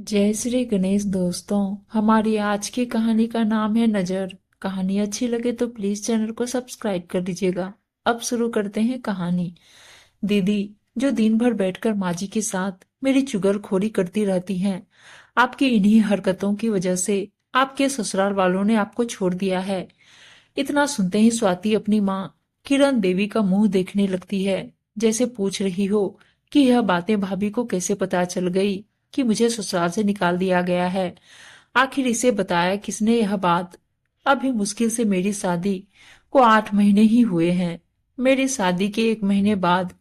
जय श्री गणेश दोस्तों। हमारी आज की कहानी का नाम है नजर। कहानी अच्छी लगे तो प्लीज चैनल को सब्सक्राइब कर दीजिएगा। अब शुरू करते हैं कहानी। दीदी, जो दिन भर बैठकर माँ जी के साथ मेरी चुगलखोरी करती रहती हैं, आपकी इन्हीं हरकतों की वजह से आपके ससुराल वालों ने आपको छोड़ दिया है। इतना सुनते ही स्वाति अपनी माँ किरण देवी का मुंह देखने लगती है, जैसे पूछ रही हो कि यह बातें भाभी को कैसे पता चल गई कि मुझे ससुराल से निकाल दिया गया है। आखिर इसे बताया किसने यह बात। अभी मुश्किल से मेरी शादी को 8 महीने ही हुए हैं। मेरी शादी के 1 महीने बाद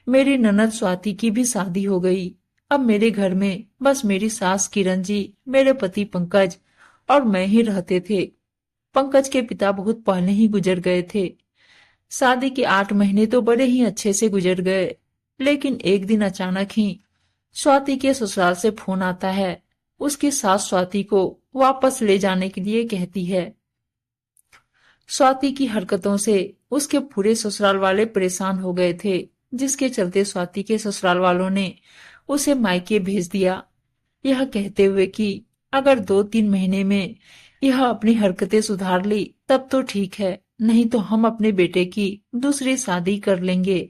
मेरी ननद स्वाति की भी शादी हो गई। अब मेरे घर में बस मेरी सास किरण जी, मेरे पति पंकज और मैं ही रहते थे। पंकज के पिता बहुत पहले ही गुजर गए थे। शादी के 8 महीने तो बड़े ही अच्छे से गुजर गए, लेकिन एक दिन अचानक ही स्वाति के ससुराल से फोन आता है। उसकी सास स्वाति को वापस ले जाने के लिए कहती है। स्वाति की हरकतों से उसके पूरे ससुराल वाले परेशान हो गए थे, जिसके चलते स्वाति के ससुराल वालों ने उसे मायके भेज दिया, यह कहते हुए कि अगर 2-3 महीने में यह अपनी हरकतें सुधार ली तब तो ठीक है, नहीं तो हम अपने बेटे की दूसरी शादी कर लेंगे।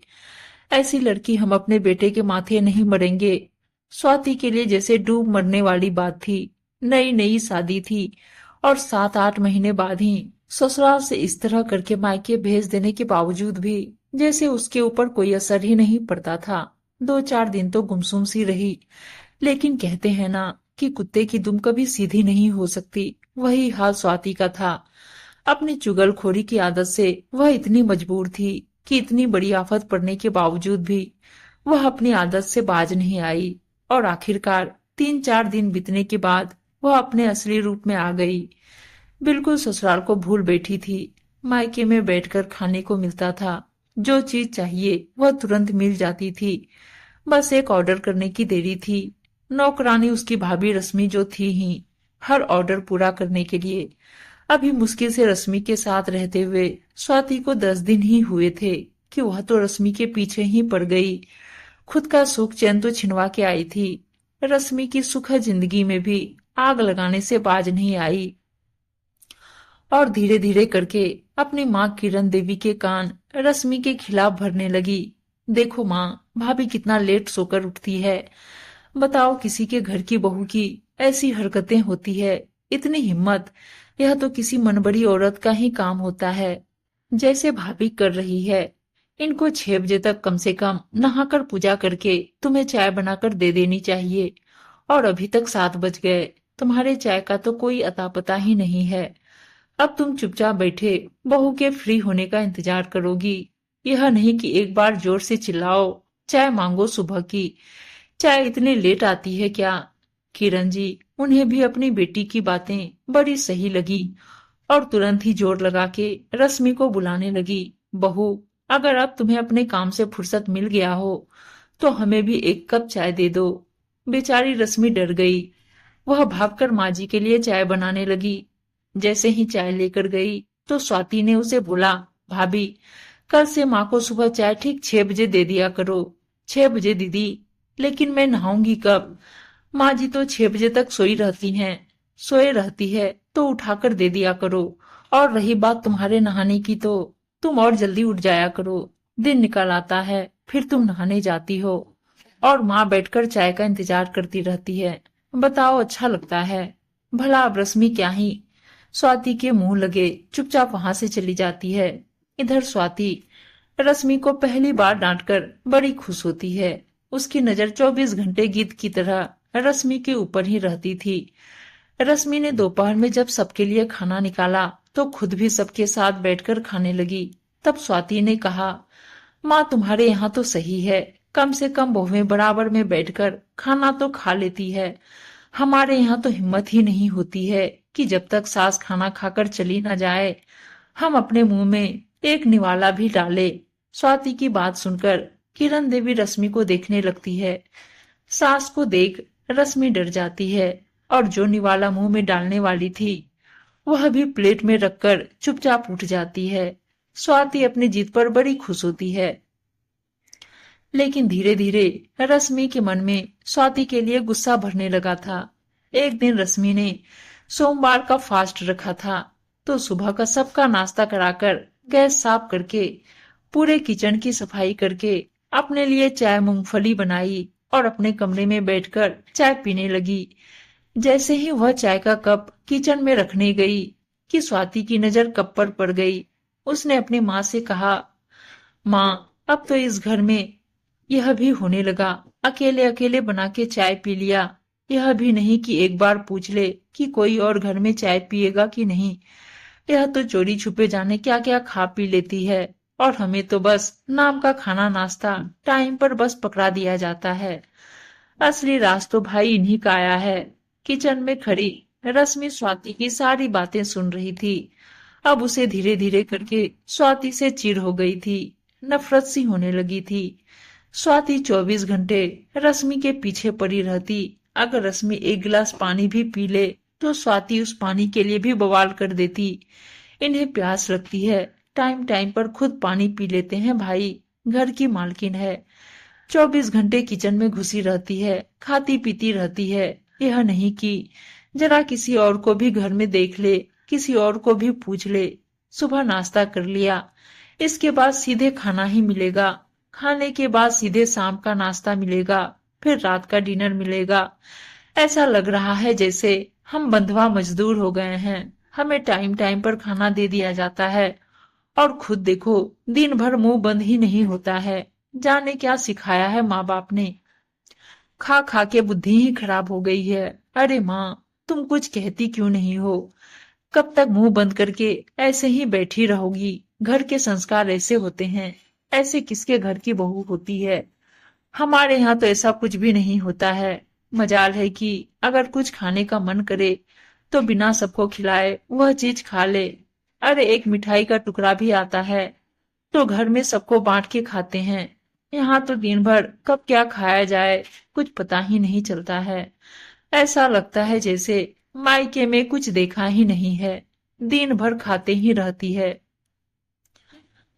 ऐसी लड़की हम अपने बेटे के माथे नहीं मरेंगे। स्वाति के लिए जैसे डूब मरने वाली बात थी। नई नई शादी थी और 7-8 महीने बाद ही ससुराल से इस तरह करके मायके भेज देने के बावजूद भी जैसे उसके ऊपर कोई असर ही नहीं पड़ता था। 2-4 दिन तो गुमसुम सी रही, लेकिन कहते हैं ना कि कुत्ते की दुम कभी सीधी नहीं हो सकती। वही हाल स्वाति का था। अपनी चुगलखोरी की आदत से वह इतनी मजबूर थी कि इतनी बड़ी आफत पड़ने के बावजूद भी वह अपनी आदत से बाज नहीं आई और आखिरकार 3-4 दिन बीतने के बाद वह अपने असली रूप में आ गई। बिल्कुल ससुराल को भूल बैठी थी। मायके में बैठकर खाने को मिलता था। जो चीज चाहिए वह तुरंत मिल जाती थी। बस एक ऑर्डर करने की देरी थी। नौकरानी उसकी भाभी रश्मि जो थी ही हर ऑर्डर पूरा करने के लिए। अभी मुश्किल से रश्मि के साथ रहते हुए स्वाति को 10 दिन ही हुए थे कि वह तो रश्मि के पीछे ही पड़ गई। खुद का सुख चैन तो छिनवा के आई थी। रश्मि की सुखद जिंदगी में भी आग लगाने से बाज नहीं आई और धीरे धीरे करके अपनी माँ किरण देवी के कान रश्मि के खिलाफ भरने लगी। देखो माँ, भाभी कितना लेट सोकर उठती है। बताओ, किसी के घर की बहू की ऐसी हरकतें होती है। इतनी हिम्मत, यह तो किसी मनबड़ी औरत का ही काम होता है, जैसे भाभी कर रही है। इनको 6 बजे तक कम से कम नहाकर पूजा करके तुम्हें चाय बनाकर दे देनी चाहिए, और अभी तक 7 बज गए। तुम्हारे चाय का तो कोई अता पता ही नहीं है। अब तुम चुपचाप बैठे बहू के फ्री होने का इंतजार करोगी। यह नहीं कि एक बार जोर से चिल्लाओ, चाय मांगो सुबह की। चाय इतने लेट आती है क्या? किरण जी, उन्हें भी अपनी बेटी की बातें बड़ी सही लगी और तुरंत ही जोर लगा के रश्मि को बुलाने लगी। बहू, अगर अब तुम्हें अपने काम से फुर्सत मिल गया हो तो हमें भी एक कप चाय दे दो। बेचारी रश्मि डर गई। वह भागकर माँ जी के लिए चाय बनाने लगी। जैसे ही चाय लेकर गई तो स्वाति ने उसे बोला, भाभी, कल से माँ को सुबह चाय ठीक 6 बजे दे दिया करो। 6 बजे दीदी? लेकिन मैं नहाऊंगी कब? माँ जी तो 6 बजे तक सोई रहती हैं। सोए रहती है तो उठाकर दे दिया करो। और रही बात तुम्हारे नहाने की, तो तुम और जल्दी उठ जाया करो। दिन निकल आता है फिर तुम नहाने जाती हो और माँ बैठकर चाय का इंतजार करती रहती है। बताओ, अच्छा लगता है? भला अब रश्मि क्या ही स्वाति के मुंह लगे चुपचाप वहां से चली जाती है। इधर स्वाति रश्मि को पहली बार डांटकर बड़ी खुश होती है। उसकी नजर 24 घंटे गीत की तरह रश्मि के ऊपर ही रहती थी। रश्मि ने दोपहर में जब सबके लिए खाना निकाला तो खुद भी सबके साथ बैठकर खाने लगी। तब स्वाति ने कहा, माँ, तुम्हारे यहाँ तो सही है, कम से कम बहुएं बराबर में बैठकर खाना तो खा लेती है। हमारे यहाँ तो हिम्मत ही नहीं होती है कि जब तक सास खाना खाकर चली ना जाए हम अपने मुंह में एक निवाला भी डाले। स्वाति की बात सुनकर किरण देवी रश्मि को देखने लगती है। सास को देख रश्मि डर जाती है और जो निवाला मुंह में डालने वाली थी वह भी प्लेट में रखकर चुपचाप उठ जाती है। स्वाति अपनी जीत पर बड़ी खुश होती है, लेकिन धीरे धीरे रश्मि के मन में स्वाति के लिए गुस्सा भरने लगा था। एक दिन रश्मि ने सोमवार का फास्ट रखा था, तो सुबह का सबका नाश्ता कराकर, गैस साफ करके, पूरे किचन की सफाई करके, अपने लिए चाय मूंगफली बनाई और अपने कमरे में बैठकर चाय पीने लगी। जैसे ही वह चाय का कप किचन में रखने गई कि स्वाति की नजर कप पर पड़ गई। उसने अपनी माँ से कहा, माँ, अब तो इस घर में यह भी होने लगा, अकेले अकेले बना के चाय पी लिया। यह भी नहीं कि एक बार पूछ ले कि कोई और घर में चाय पिएगा कि नहीं। यह तो चोरी छुपे जाने क्या क्या खा पी लेती है, और हमें तो बस नाम का खाना नाश्ता टाइम पर बस पकड़ा दिया जाता है। असली राज तो भाई इन्हीं का आया है। किचन में खड़ी रश्मि स्वाति की सारी बातें सुन रही थी। अब उसे धीरे धीरे करके स्वाति से चिढ़ हो गई थी, नफरत सी होने लगी थी। स्वाति 24 घंटे रश्मि के पीछे पड़ी रहती। अगर रश्मि एक गिलास पानी भी पी ले तो स्वाति उस पानी के लिए भी बवाल कर देती। इन्हें प्यास लगती है, टाइम टाइम पर खुद पानी पी लेते हैं भाई, घर की मालकिन है। 24 घंटे किचन में घुसी रहती है, खाती पीती रहती है। यह नहीं कि जरा किसी और को भी घर में देख ले, किसी और को भी पूछ ले। सुबह नाश्ता कर लिया, इसके बाद सीधे खाना ही मिलेगा। खाने के बाद सीधे शाम का नाश्ता मिलेगा, फिर रात का डिनर मिलेगा। ऐसा लग रहा है जैसे हम बंधुआ मजदूर हो गए हैं। हमें टाइम टाइम पर खाना दे दिया जाता है, और खुद देखो, दिन भर मुंह बंद ही नहीं होता है। जाने क्या सिखाया है माँ बाप ने। खा खा के बुद्धि ही खराब हो गई है। अरे माँ, तुम कुछ कहती क्यों नहीं हो? कब तक मुंह बंद करके ऐसे ही बैठी रहोगी? घर के संस्कार ऐसे होते हैं, ऐसे किसके घर की बहू होती है? हमारे यहाँ तो ऐसा कुछ भी नहीं होता है। मजाल है कि अगर कुछ खाने का मन करे तो बिना सबको खिलाए वह चीज खा ले। अरे एक मिठाई का टुकड़ा भी आता है तो घर में सबको बांट के खाते हैं। यहाँ तो दिन भर कब क्या खाया जाए कुछ पता ही नहीं चलता है। ऐसा लगता है जैसे मायके में कुछ देखा ही नहीं है, दिन भर खाते ही रहती है।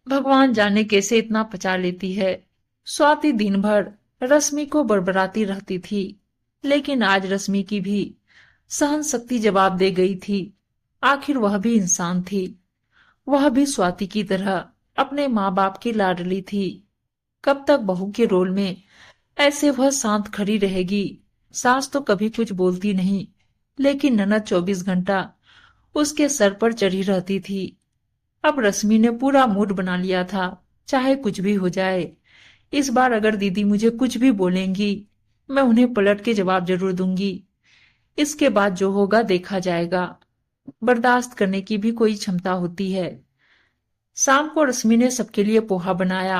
भगवान जाने कैसे इतना पचा लेती है। स्वाति दिन भर रश्मि को बरबराती रहती थी, लेकिन आज रश्मि की भी सहन शक्ति जवाब दे गई थी। आखिर वह भी इंसान थी, वह भी स्वाति की तरह अपने माँ बाप की लाडली थी। कब तक बहू के रोल में ऐसे वह शांत खड़ी रहेगी? सास तो कभी कुछ बोलती नहीं, लेकिन ननद 24 घंटा उसके सर पर चढ़ी रहती थी। अब रश्मि ने पूरा मूड बना लिया था, चाहे कुछ भी हो जाए, इस बार अगर दीदी मुझे कुछ भी बोलेंगी, मैं उन्हें पलट के जवाब जरूर दूंगी। इसके बाद जो होगा देखा जाएगा। बर्दाश्त करने की भी कोई क्षमता होती है। शाम को रश्मि ने सबके लिए पोहा बनाया,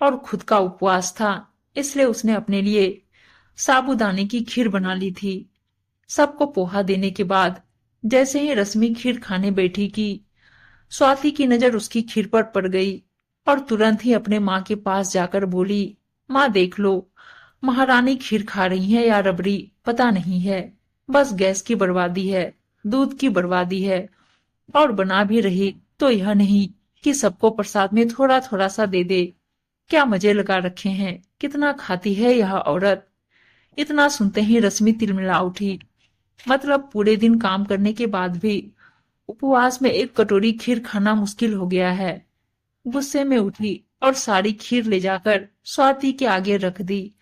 और खुद का उपवास था, इसलिए उसने अपने लिए साबूदाने की खीर बना ली थी। सबको पोहा देने के बाद जैसे ही रश्मि खीर खाने बैठी की, स्वाति की नजर उसकी खीर पर पड़ गई, और तुरंत ही अपने माँ के पास जाकर बोली, माँ देख लो, महारानी खीर खा रही है या रबड़ी पता नहीं है। बस गैस की बर्बादी है, दूध की बर्बादी है, और बना भी रही तो यह नहीं कि सबको प्रसाद में थोड़ा थोड़ा सा दे दे। क्या मजे लगा रखे हैं, कितना खाती है यह औरत। इतना सुनते ही रश्मि तिलमिला उठी। मतलब पूरे दिन काम करने के बाद भी उपवास में एक कटोरी खीर खाना मुश्किल हो गया है। गुस्से में उठी और सारी खीर ले जाकर स्वाति के आगे रख दी,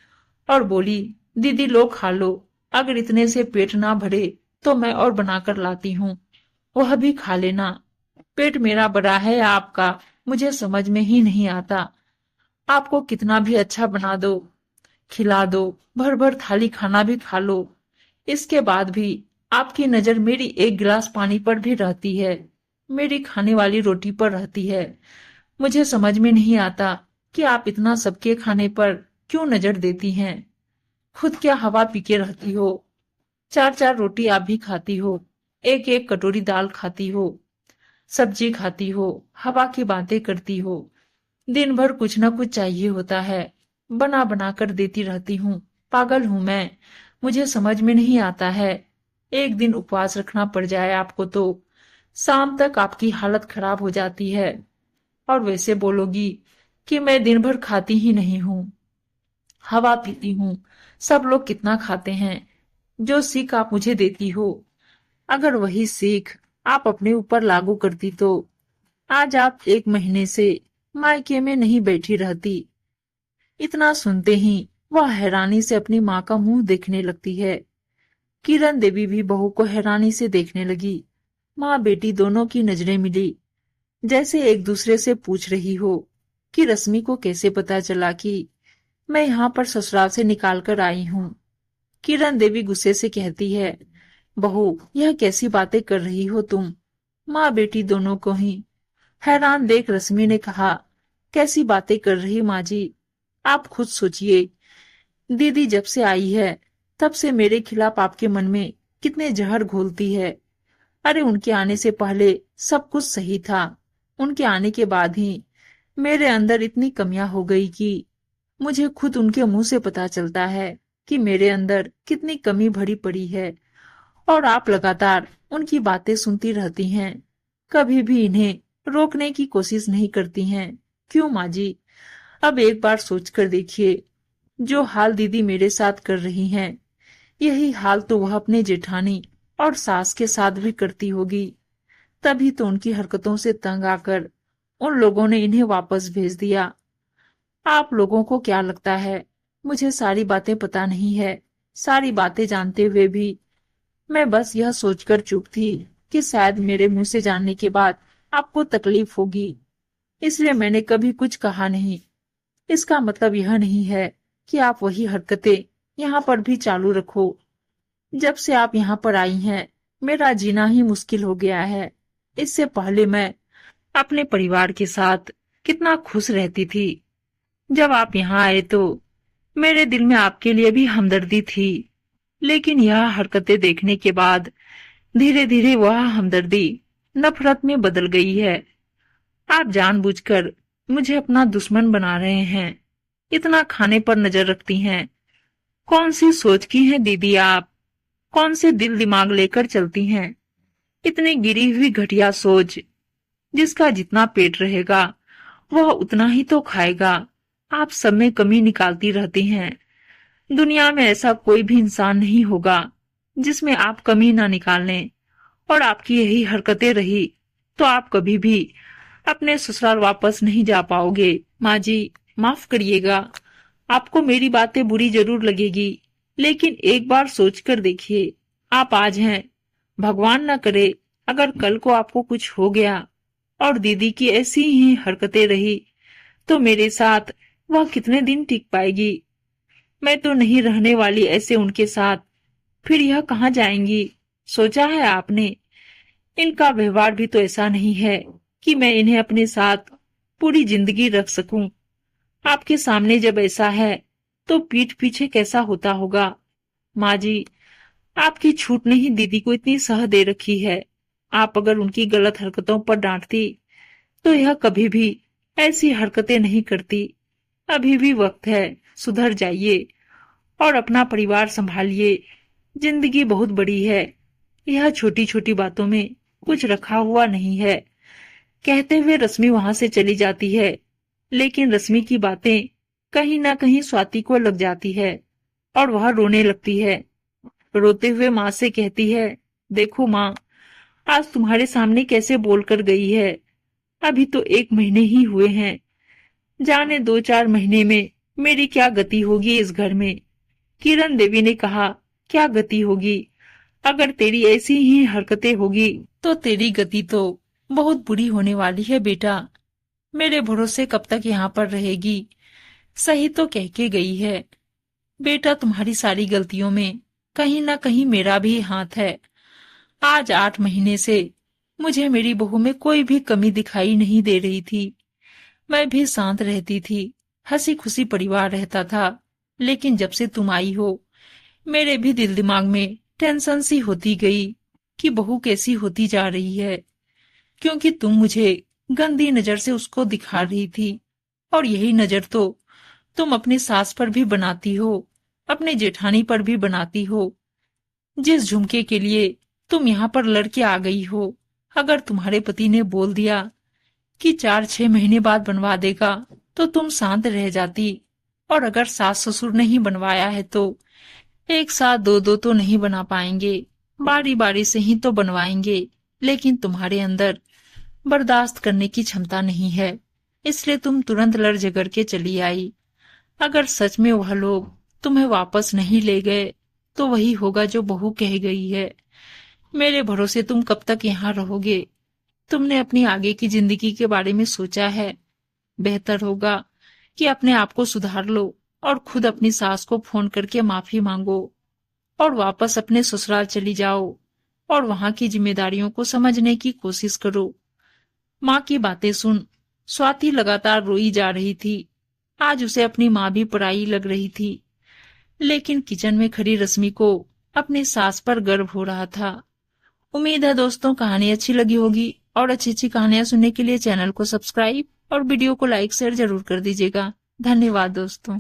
और बोली, दीदी लो खा लो, अगर इतने से पेट ना भरे तो मैं और बनाकर लाती हूँ, वह भी खा लेना। पेट मेरा बड़ा है या आपका, मुझे समझ में ही नहीं आता। आपको कितना भी अच्छा बना दो, खिला दो, भर भर थाली खाना भी खा लो, इसके बाद भी आपकी नजर मेरी एक गिलास पानी पर भी रहती है, मेरी खाने वाली रोटी पर रहती है। मुझे समझ में नहीं आता कि आप इतना सबके खाने पर क्यों नजर देती हैं। खुद क्या हवा पी के रहती हो? 4-4 रोटी आप भी खाती हो, एक एक कटोरी दाल खाती हो, सब्जी खाती हो, हवा की बातें करती हो। दिन भर कुछ ना कुछ चाहिए होता है, बना बना कर देती रहती हूँ। पागल हूं मैं, मुझे समझ में नहीं आता है। एक दिन उपवास रखना पड़ जाए आपको तो शाम तक आपकी हालत खराब हो जाती है, और वैसे बोलोगी कि मैं दिन भर खाती ही नहीं हूँ, हवा पीती हूँ। सब लोग कितना खाते हैं, जो सीख आप मुझे देती हो, अगर वही सीख आप अपने ऊपर लागू करती तो आज आप 1 महीने से मायके में नहीं बैठी रहती। इतना सुनते ही वह हैरानी से अपनी माँ का मुंह देखने लगती है। किरण देवी भी बहू को हैरानी से देखने लगी। माँ बेटी दोनों की नजरें मिली, जैसे एक दूसरे से पूछ रही हो कि रश्मि को कैसे पता चला कि मैं यहाँ पर ससुराल से निकाल कर आई हूँ। किरण देवी गुस्से से कहती है, बहू यह कैसी बातें कर रही हो तुम। माँ बेटी दोनों को ही हैरान देख रश्मि ने कहा, कैसी बातें कर रही माँ जी, आप खुद सोचिए। दीदी जब से आई है तब से मेरे खिलाफ आपके मन में कितने जहर घोलती है। अरे उनके आने से पहले सब कुछ सही था, उनके आने के बाद ही मेरे अंदर इतनी कमियां हो गई कि मुझे खुद उनके मुंह से पता चलता है कि मेरे अंदर कितनी कमी भरी पड़ी है। और आप लगातार उनकी बातें सुनती रहती हैं, कभी भी इन्हें रोकने की कोशिश नहीं करती हैं। क्यों माँ जी? अब एक बार सोच कर देखिए, जो हाल दीदी मेरे साथ कर रही हैं, यही हाल तो वह अपने जेठानी और सास के साथ भी करती होगी। तभी तो उनकी हरकतों से तंग आकर उन लोगों ने इन्हें वापस भेज दिया। आप लोगों को क्या लगता है मुझे सारी बातें पता नहीं है? सारी बातें जानते हुए भी मैं बस यह सोचकर चुप थी कि शायद मेरे मुंह से जानने के बाद आपको तकलीफ होगी, इसलिए मैंने कभी कुछ कहा नहीं। इसका मतलब यह नहीं है कि आप वही हरकतें यहाँ पर भी चालू रखो। जब से आप यहाँ पर आई हैं, मेरा जीना ही मुश्किल हो गया है। इससे पहले मैं अपने परिवार के साथ कितना खुश रहती थी। जब आप यहाँ आए तो मेरे दिल में आपके लिए भी हमदर्दी थी, लेकिन यह हरकतें देखने के बाद धीरे धीरे वह हमदर्दी नफरत में बदल गई है। आप जानबूझकर मुझे अपना दुश्मन बना रहे हैं, इतना खाने पर नजर रखती हैं। कौन सी सोच की हैं दीदी आप? कौन से दिल दिमाग लेकर चलती हैं? इतनी गिरी हुई घटिया सोच। जिसका जितना पेट रहेगा वह उतना ही तो खाएगा। आप सब में कमी निकालती रहती हैं। दुनिया में ऐसा कोई भी इंसान नहीं होगा जिसमें आप कमी ना निकाल लें। और आपकी यही हरकतें रही तो आप कभी भी अपने ससुराल वापस नहीं जा पाओगे। माँ जी माफ करिएगा, आपको मेरी बातें बुरी जरूर लगेगी, लेकिन एक बार सोचकर देखिए, आप आज हैं, भगवान न करे अगर कल को आपको कुछ हो गया और दीदी की ऐसी ही हरकतें रही तो मेरे साथ वह कितने दिन टिक पाएगी? मैं तो नहीं रहने वाली ऐसे उनके साथ। फिर यह कहाँ जाएंगी? सोचा है आपने? इनका व्यवहार भी तो ऐसा नहीं है कि मैं इन्हें अपने साथ पूरी जिंदगी रख सकूं। आपके सामने जब ऐसा है तो पीठ पीछे कैसा होता होगा? माँ जी, आपकी छूट ने ही दीदी को इतनी सह दे रखी है। आप अगर उनकी गलत हरकतों पर डांटती तो यह कभी भी ऐसी हरकतें नहीं करती। अभी भी वक्त है, सुधर जाइए और अपना परिवार संभालिए। जिंदगी बहुत बड़ी है, यह छोटी छोटी बातों में कुछ रखा हुआ नहीं है। कहते हुए रश्मि वहां से चली जाती है, लेकिन रश्मि की बातें कहीं ना कहीं स्वाति को लग जाती है और वह रोने लगती है। रोते हुए माँ से कहती है, देखो माँ, आज तुम्हारे सामने कैसे बोलकर गई है। अभी तो 1 महीने ही हुए हैं, जाने 2-4 महीने में मेरी क्या गति होगी इस घर में। किरण देवी ने कहा, क्या गति होगी? अगर तेरी ऐसी ही हरकतें होगी तो तेरी गति तो बहुत बुरी होने वाली है बेटा। मेरे भरोसे कब तक यहाँ पर रहेगी? सही तो कह के गई है। बेटा तुम्हारी सारी गलतियों में कहीं ना कहीं मेरा भी हाथ है। आज 8 महीने से मुझे मेरी बहू में कोई भी कमी दिखाई नहीं दे रही थी। मैं भी शांत रहती थी, हंसी खुशी परिवार रहता था। लेकिन जब से तुम आई हो, मेरे भी दिल दिमाग में टेंशन सी होती गई कि बहू कैसी होती जा रही है, क्योंकि तुम मुझे गंदी नजर से उसको दिखा रही थी। और यही नजर तो तुम अपनी सास पर भी बनाती हो, अपने जेठानी पर भी बनाती हो। जिस झुमके के लिए तुम यहाँ पर लड़के आ गई हो, अगर तुम्हारे पति ने बोल दिया कि 4-6 महीने बाद बनवा देगा तो तुम शांत रह जाती। और अगर सास ससुर ने ही बनवाया है तो एक साथ दो दो तो नहीं बना पाएंगे, बारी बारी से ही तो बनवाएंगे, लेकिन तुम्हारे अंदर बर्दाश्त करने की क्षमता नहीं है, इसलिए तुम तुरंत लड़ झगड़ के चली आई। अगर सच में वह लोग तुम्हें वापस नहीं ले गए तो वही होगा जो बहू कह गई है। मेरे भरोसे तुम कब तक यहाँ रहोगे? तुमने अपनी आगे की जिंदगी के बारे में सोचा है? बेहतर होगा कि अपने आप को सुधार लो और खुद अपनी सास को फोन करके माफी मांगो और वापस अपने ससुराल चली जाओ और वहां की जिम्मेदारियों को समझने की कोशिश करो। माँ की बातें सुन स्वाति लगातार रोई जा रही थी। आज उसे अपनी माँ भी पराई लग रही थी, लेकिन किचन में खड़ी रश्मि को अपनी सास पर गर्व हो रहा था। उम्मीद है दोस्तों कहानी अच्छी लगी होगी, और अच्छी अच्छी कहानियां सुनने के लिए चैनल को सब्सक्राइब और वीडियो को लाइक शेयर जरूर कर दीजिएगा। धन्यवाद दोस्तों।